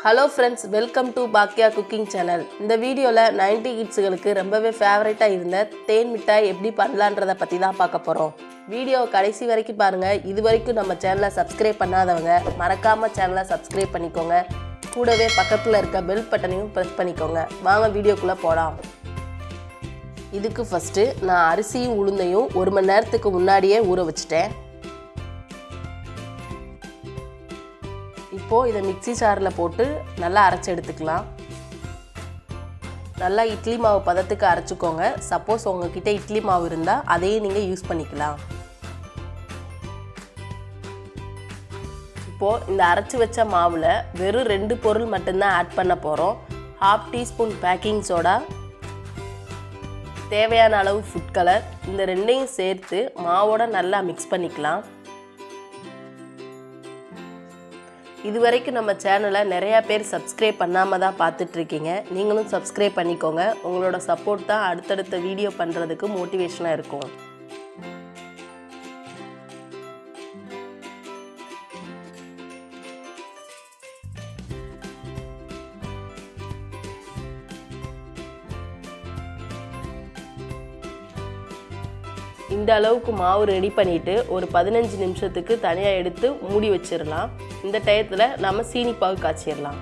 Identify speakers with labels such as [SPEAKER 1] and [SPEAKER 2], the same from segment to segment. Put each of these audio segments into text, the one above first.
[SPEAKER 1] Hello friends, welcome to Baakiyacookingchannel. இந்த வீடியோல 90 கிட்ஸ்களுக்கு ரொம்பவே ஃபேவரட்டா இருந்த தேன் மிட்டாய் எப்படி பண்ணலாம்ன்றத பத்தி தான் பார்க்க போறோம். வீடியோ கடைசி வரைக்கும் பாருங்க. இதுவரைக்கும் நம்ம சேனலை சப்ஸ்கிரைப் பண்ணாதவங்க மறக்காம சேனலை சப்ஸ்கிரைப் பண்ணிக்கோங்க. கூடவே பக்கத்துல இருக்க பெல் பட்டனையும் பிரஸ் பண்ணிக்கோங்க. வாங்க வீடியோக்குள்ள போலாம். இதுக்கு ஃபர்ஸ்ட் நான் அரிசியும் உளுந்தையும் 1 மணி நேரத்துக்கு முன்னாடியே ஊற வச்சிட்டேன். இப்போ இத மிக்ஸி ஜார்ல போட்டு நல்லா அரைச்சு எடுத்துக்கலாம். நல்லா இட்லி மாவு பதத்துக்கு அரைச்சுக்கோங்க. சப்போஸ் உங்ககிட்ட இட்லி மாவு இருந்தா அதையும் நீங்க யூஸ் பண்ணிக்கலாம். இப்போ இந்த அரைச்சு வச்ச மாவுல வெறும் 2 பொருள் மட்டும் தான் ஆட் பண்ண போறோம். 1/2 டீஸ்பூன் பேக்கிங் சோடா, தேவையான அளவு ஃபுட் கலர். இந்த ரெண்டையும் சேர்த்து மாவோட நல்லா மிக்ஸ் பண்ணிக்கலாம். இதுவரைக்கும் நம்ம சேனலை நிறையா பேர் சப்ஸ்கிரைப் பண்ணாமல் தான் பார்த்துட்ருக்கீங்க. நீங்களும் சப்ஸ்கிரைப் பண்ணிக்கோங்க. உங்களோட சப்போர்ட் தான் அடுத்தடுத்த வீடியோ பண்ணுறதுக்கு மோட்டிவேஷனாக இருக்கும். இந்த அளவுக்கு மாவு ரெடி பண்ணிவிட்டு ஒரு 15 நிமிஷத்துக்கு தனியாக எடுத்து மூடி வச்சிடலாம். இந்த டயத்தில் நம்ம சீனி பாகு காய்ச்சிடலாம்.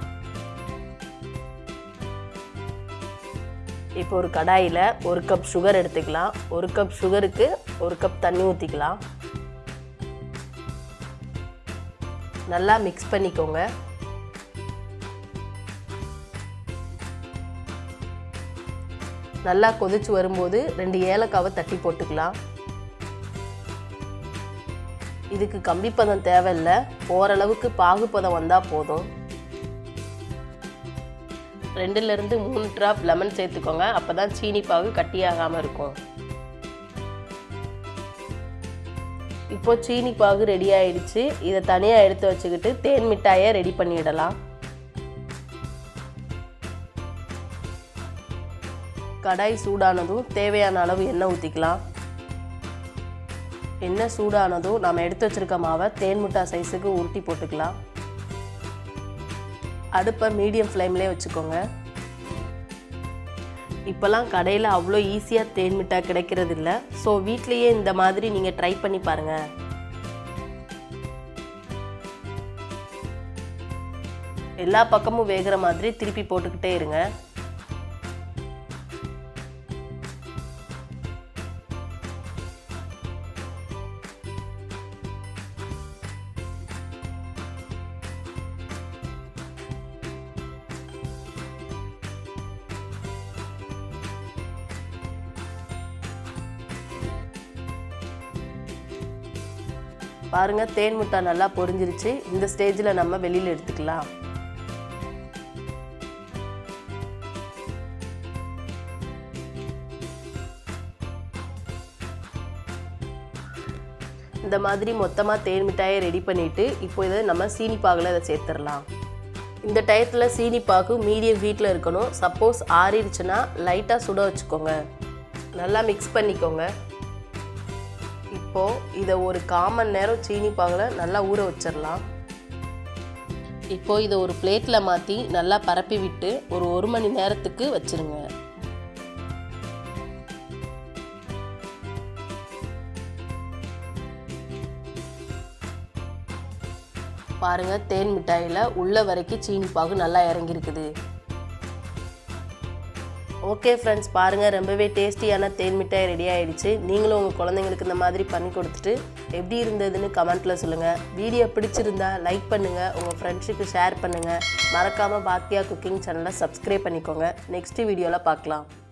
[SPEAKER 1] இப்போ ஒரு கடாயில் 1 கப் சுகர் எடுத்துக்கலாம். 1 கப் சுகருக்கு 1 கப் தண்ணி ஊற்றிக்கலாம். நல்லா மிக்ஸ் பண்ணிக்கோங்க. நல்லா கொதிச்சு வரும்போது 2 ஏலக்காவை தட்டி போட்டுக்கலாம். இதுக்கு கம்பி பதம் தேவையில்லை, ஓரளவுக்கு பாகு பதம் வந்தால் போதும். 2லிருந்து 3 டிராப் லெமன் சேர்த்துக்கோங்க. அப்போ தான் சீனி பாகு கட்டியாகாமல் இருக்கும். இப்போ சீனி பாகு ரெடி ஆயிடுச்சு. இதை தனியாக எடுத்து வச்சுக்கிட்டு தேன் மிட்டாயை ரெடி பண்ணிடலாம். கடாய் சூடானதும் தேவையான அளவு எண்ணெய் ஊற்றிக்கலாம். எண்ணெய் சூடானதும் நம்ம எடுத்து வச்சிருக்க மாவை தேன் மிட்டாய் சைஸுக்கு உருட்டி போட்டுக்கலாம். அடுப்பை மீடியம் ஃப்ளேம்லேயே வச்சுக்கோங்க. இப்போல்லாம் கடையில் அவ்வளோ ஈஸியாக தேன் மிட்டாய் கிடைக்கிறது இல்லை. ஸோ வீட்லேயே இந்த மாதிரி நீங்கள் ட்ரை பண்ணி பாருங்கள். எல்லா பக்கமும் வேகிற மாதிரி திருப்பி போட்டுக்கிட்டே இருங்க. பாருங்க, தேன் மிட்டாய் நல்லா பொரிஞ்சிருச்சு. இந்த ஸ்டேஜில் நம்ம வெளியில் எடுத்துக்கலாம். இந்த மாதிரி மொத்தமாக தேன் மிட்டாயை ரெடி பண்ணிவிட்டு இப்போ இதை நம்ம சீனி பாகில் இதை சேர்த்துடலாம். இந்த டயத்தில் சீனி பாகு மீடியம் ஹீட்டில் இருக்கணும். சப்போஸ் ஆறிடுச்சுன்னா லைட்டாக சுட வச்சுக்கோங்க. நல்லா மிக்ஸ் பண்ணிக்கோங்க. இப்போது இதை ஒரு 1/4 மணி நேரம் சீனி பாகில் நல்லா ஊற வச்சிடலாம். இப்போது இதை ஒரு பிளேட்டில் மாற்றி நல்லா பரப்பி விட்டு ஒரு 1 மணி நேரத்துக்கு வச்சுருங்க. பாருங்கள், தேன் மிட்டாயில் உள்ள வரைக்கும் சீனி பாகு நல்லா இறங்கியிருக்குது. ஓகே ஃப்ரெண்ட்ஸ், பாருங்கள், ரொம்பவே டேஸ்டியான தேன் மிட்டாய் ரெடி ஆகிடுச்சு. நீங்களும் உங்கள் குழந்தைங்களுக்கு இந்த மாதிரி பண்ணி கொடுத்துட்டு எப்படி இருந்ததுன்னு கமெண்ட்டில் சொல்லுங்கள். வீடியோ பிடிச்சிருந்தா லைக் பண்ணுங்கள், உங்கள் ஃப்ரெண்ட்ஸுக்கு ஷேர் பண்ணுங்கள். மறக்காமல் பாக்கியா குக்கிங் சேனலை சப்ஸ்கிரைப் பண்ணிக்கோங்க. நெக்ஸ்ட் வீடியோவில் பார்க்கலாம்.